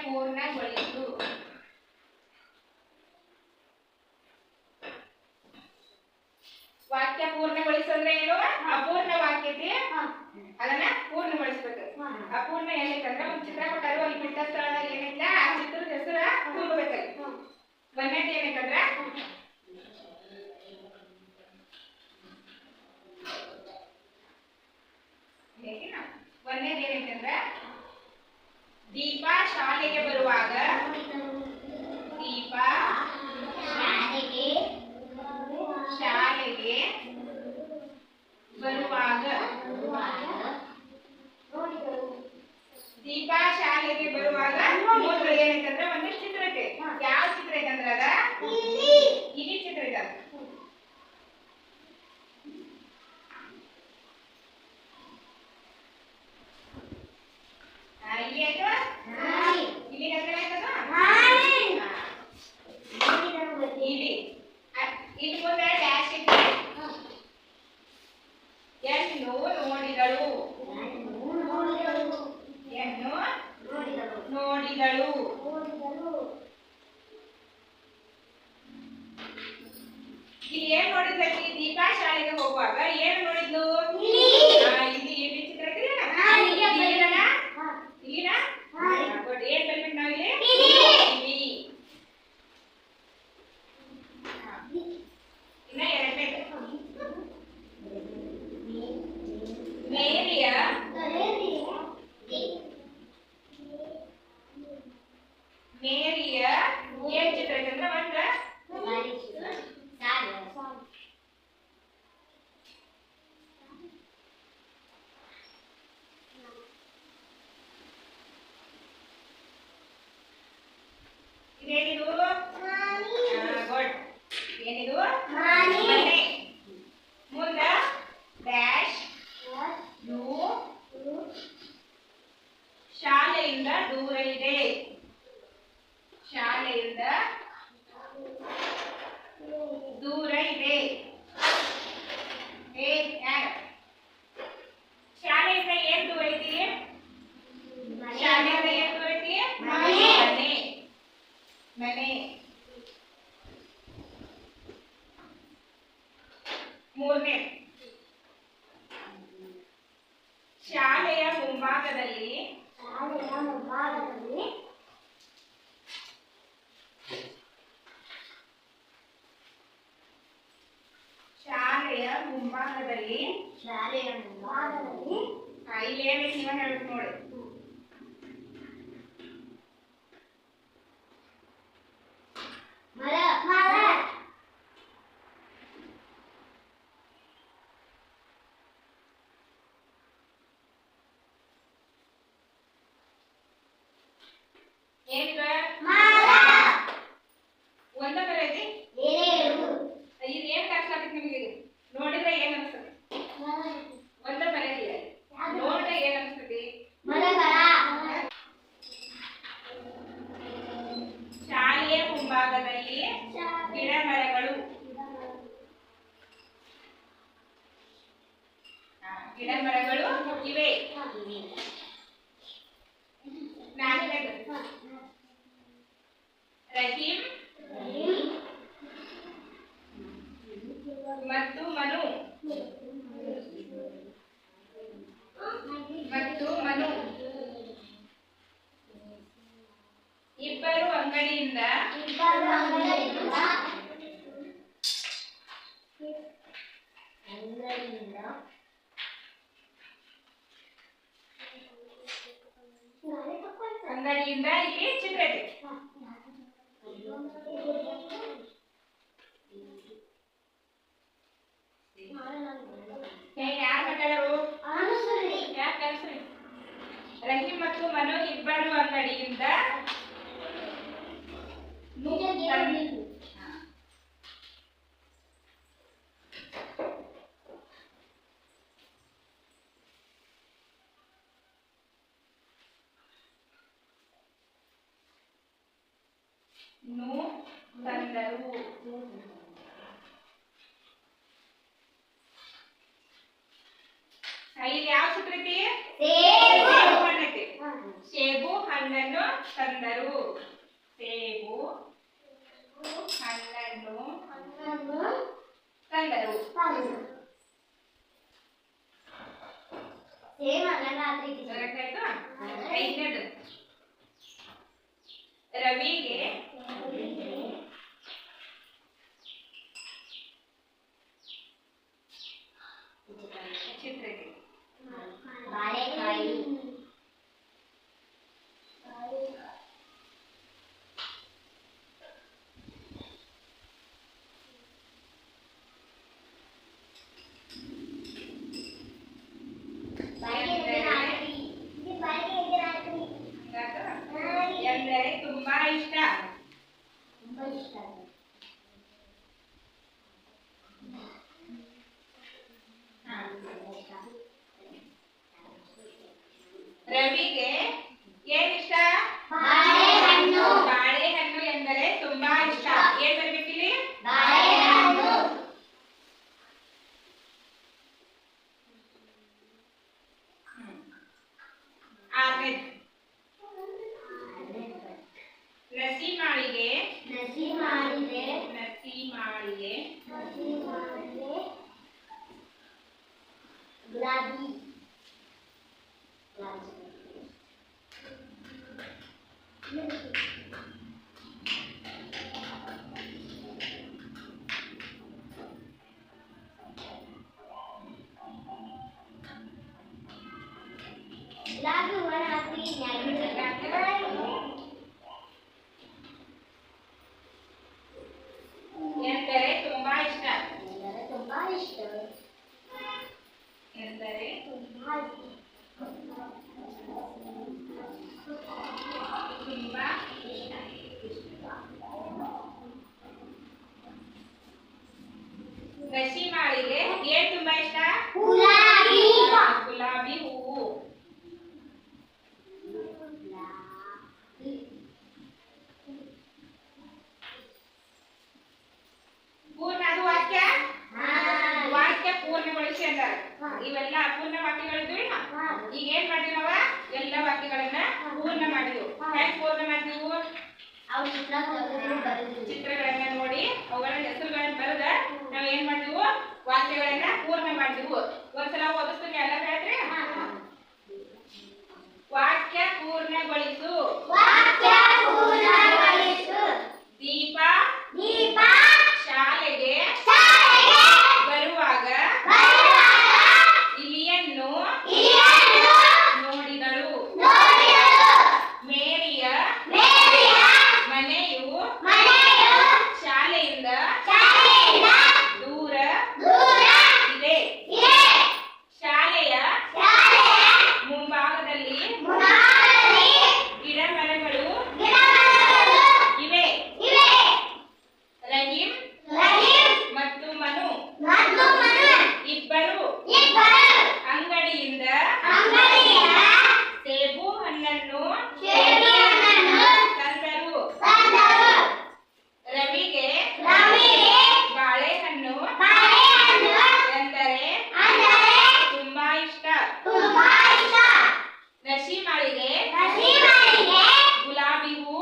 ಪೂರ್ಣಗೊಳಿಸು. ವಾಕ್ಯ ಪೂರ್ಣಗೊಳಿಸು ಅಂದ್ರೆ ಏನು? ಅಪೂರ್ಣ ವಾಕ್ಯತೆ ಅದನ್ನ ಪೂರ್ಣಗೊಳಿಸಬೇಕು. ಅಪೂರ್ಣ ಏನೈತಂದ್ರೆ ಒಂದು ಚಿತ್ರ ಕೊಟ್ಟರು, ಅಲ್ಲಿ ಬಿಟ್ಟ ಸ್ಥಳದಾಗ ಏನೈತ ಆ ಚಿತ್ರದ ಹೆಸರು ತುಂಬಬೇಕಲ್ಲಿ. ಒಂದೇದು ಏನೈತಂದ್ರ ದೀಪ ಶಾಲೆಗೆ ಬರುವಾಗ, ದೀಪ ಶಾಲೆಗೆ ಬರುವಾಗ, ದೀಪ ಶಾಲೆಗೆ ಬರುವಾಗ ಏನೈತಂದ್ರೆ ಒಂದು ಚಿತ್ರ ಐತೆ. ಯಾವ ಚಿತ್ರ ಐತಂದ್ರ ಅದ ಇಲಿ ಚಿತ್ರ ಐತ. ಇಲ್ಲಿ ಆಯ್ತು, ಇಲ್ಲಿ ಹೆಸರು ಆಯ್ತದ ಇಲ್ಲಿ. ಇಲ್ಲಿ ಮುಂದೆ ಡ್ಯಾಶ್ ಐತಿ. ಹೆಣ್ಣು ನೋಡಿದಳು, ಹೆಣ್ಣು ನೋಡಿದಳು. ಇಲ್ಲಿ ಏನ್ ನೋಡಿದ್ಲಕ್ಕಿ? ದೀಪ ಶಾಲೆಗೆ ಹೋಗುವಾಗ ಏನು ನೋಡಿದ್ಲು? ಇಲ್ಲಿ ಇಲ್ಲಿ ಚಿತ್ರ ಇಲ್ಲಿನ ಏನ್ ಬರ್ಬೇಕು ನಾವಿಲ್ಲಿ? ಇನ್ನ ಎರಡನೇದು ಮೇರಿಯ ಏನ್ ಚಿತ್ರ ಐತಂದ್ರ ಒಂದ ಇದೇನಿದು? ಗುಡ್. ಏನಿದು? ಮನೆ. ಮುಂದ ಡ್ಯಾಶ್ ಯು ಶಾಲೆಯಿಂದ ದೂರ ಇದೆ. ಶಾಲೆಯಿಂದ ದೂರ ಇದೆ. ಶಾಲೆಯಿಂದ ಏನ್ ದೂರ ಐತಿ? ಶಾಲೆಯಿಂದ ಏನ್ ದೂರ ಐತಿ? ಮನೆ. ಮನೆ. ಮೂರನೇ ಶಾಲೆಯ ಮುಂಭಾಗದಲ್ಲಿ, ಶಾಲೆಯ ಮುಂಭಾಗದಲ್ಲಿ ಇಲ್ಲಿ ಏನೈತಿ ನೀವ ಹೇಳ್ಬೇಕು ನೋಡಿ. ಒಂದ ಬರ ಐತಿ. ಇದು ಏನ್ ಕಾಣಿಸ್ಲಾತೈತಿ ನಿಮಗೆ? ನೋಡಿದ್ರೆ ಏನ್ ಅನಿಸ್ತದೆ? ಒಂದ ಬರ ಐತಿ. ನೋಡಿದ್ರೆ ಏನ್ ಅನಿಸ್ತದೆ? ಶಾಲೆಯ ಮುಂಭಾಗದಲ್ಲಿ ಗಿಡ ಮರಗಳು. ಗಿಡ ಮರಗಳು ಇವೆ. ರಹೀಂ ಮತ್ತು ಮನು ಇಬ್ಬರು ಅಂಗಡಿಯಿಂದ ಇಲ್ಲಿ ಚಿತ್ರ ಇದೆ. ಯಾರು ಮಾತಾಡೋರು? ರಹೀಂ ಮತ್ತು ಮನು ಇಬ್ಬರು ಅಂಗಡಿಯಿಂದ ತಂದರು. ಇಲ್ಲಿ ಯಾವ ಚಿತ್ರ ಐತಿ? ಸೇಬು ಹಣ್ಣನ್ನು ತಂದರು. ಸೇಬು ಹಣ್ಣನ್ನು ತಂದರು. ಐದನೇದು ರವಿಗೆ ಚಿತ್ರಕ್ಕೆ ಬಾಳೆಕಾಯಿ ಎಂದರೆ ತುಂಬಾ ಇಷ್ಟ. ರವಿಗೆ ಏನಿಷ್ಟ? ಬಾಳೆಹಣ್ಣು. ಬಾಳೆಹಣ್ಣು ಎಂದರೆ ತುಂಬಾ ಇಷ್ಟ. ಏನ್ ಬರ್ಬೇಕಿಲ್ಲಿ? ಬಾಳೆಹಣ್ಣು. ನಸಿಮಾಳಿಗೆ ಗುಲಾಬಿ ಎಂದರೆ ತುಂಬಾ ಇಷ್ಟ. ತುಂಬಾ ಇಷ್ಟ. ಎಂದರೆ ತುಂಬಾ ಇಷ್ಟ. ನಸಿಮಾಳಿಗೆ ಏನ್ ತುಂಬಾ ಇಷ್ಟ? ಗುಲಾಬಿ ಹೂವು. ಪೂರ್ಣ ಅದು ವಾಕ್ಯ ಪೂರ್ಣಗೊಳಿಸಿ ಅಂತಾರೆ. ಇವೆಲ್ಲ ಅಪೂರ್ಣ ವಾಕ್ಯಗಳಿದ್ವು. ಈಗ ಏನ್ ಮಾಡಿದ್ವಿ ನಾವ? ಎಲ್ಲ ವಾಕ್ಯಗಳನ್ನ ಪೂರ್ಣ ಮಾಡಿದ್ವು. ಹೆಂಗ್ ಪೂರ್ಣ ಮಾಡಿದ್ವು? ಚಿತ್ರಗಳನ್ನ ನೋಡಿ ಅವುಗಳ ಹೆಸರುಗಳನ್ನ ಬರೆದ ನಾವ್ ಏನ್ ಮಾಡಿದ್ವು? ವಾಕ್ಯಗಳನ್ನ ಪೂರ್ಣ ಮಾಡಿದ್ವು. ಒಂದ್ಸಲ ಓದಿಸ್ತೀನಿ, ಎಲ್ಲ ಹೇಳ್ರಿ. ವಾಕ್ಯ ಪೂರ್ಣಗೊಳಿಸು. ದೀಪ ಶಾಲೆಗೆ ಬರುವಾಗ ಇಲಿಯನ್ನು ನೋಡಿದಳು. ಮೇರಿಯ ಮನೆಯು ಶಾಲೆಯಿಂದ ದೂರ ಇದೆ. ಶಾಲೆಯ ಮುಂಭಾಗದಲ್ಲಿ ಗಿಡ ಮರಗಳು ಇವೆ. ರಹೀಂ ಮತ್ತು ಮನು ಇಬ್ಬರು ಅಂಗಡಿಯಿಂದ ಸೇಬು ಹಣ್ಣನ್ನು ತಂದರು. ರವಿಗೆ ಬಾಳೆಹಣ್ಣು ಎಂದರೆ ತುಂಬಾ ಇಷ್ಟ. ನಸಿಮಾಳಿಗೆ ಗುಲಾಬಿ ಹೂ